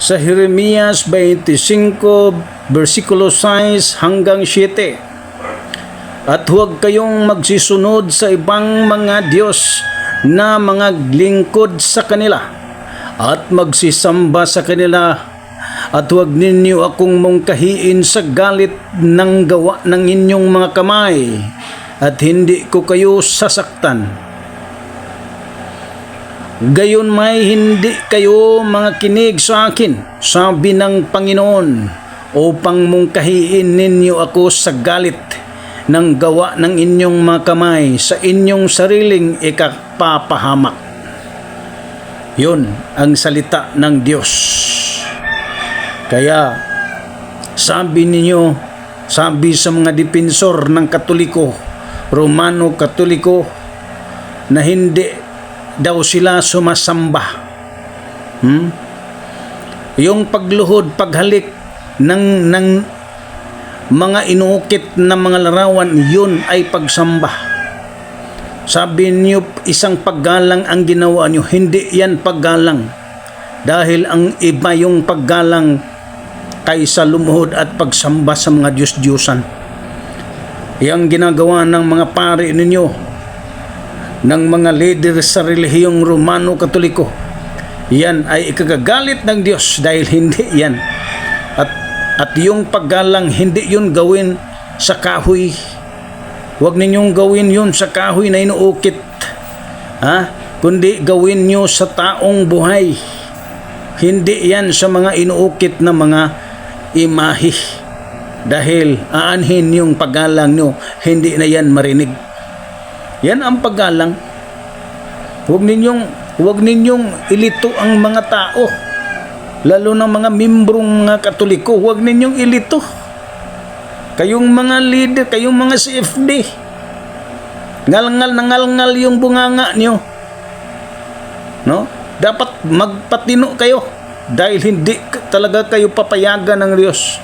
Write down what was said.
sa Jeremias 25 versikulo 6 hanggang 7. At huwag kayong magsisunod sa ibang mga Diyos na mga lingkod sa kanila at magsisamba sa kanila, at huwag ninyo akong mungkahiin sa galit ng gawa ng inyong mga kamay, at hindi ko kayo sasaktan. Gayon may hindi kayo mga kinig sa akin, sabi ng Panginoon, upang mungkahiin ninyo ako sa galit ng gawa ng inyong mga kamay sa inyong sariling ikapapahamak. Yun ang salita ng Diyos. Kaya sabi sa mga depensor ng Katoliko, Romano Katoliko, na hindi daw sila sumasamba. Yung pagluhod, paghalik ng mga inuukit na mga larawan, yun ay pagsamba. Sabi niyo isang paggalang ang ginawa niyo, hindi yan paggalang. Dahil ang iba yung paggalang kaysa lumuhod at pagsamba sa mga Diyos-Diyosan. Yang ginagawa ng mga pari ninyo, ng mga leader sa relihiyong Romano Katoliko, yan ay ikagagalit ng Diyos dahil hindi yan. At yung paggalang, hindi yun gawin sa kahoy. Huwag ninyong gawin yun sa kahoy na inuukit, kundi gawin nyo sa taong buhay. Hindi yan sa mga inuukit na mga imahe. Dahil aanhin yung paggalang nyo, hindi na yan marinig. Yan ang paggalang. Huwag ninyong ilito ang mga tao, lalo ng mga membrong mga Katoliko. Huwag ninyong ilito. Kayong mga leader, kayong mga CFD, ngalngal yung bunganga nyo. No? Dapat magpatino kayo dahil hindi talaga kayo papayagan ng Diyos.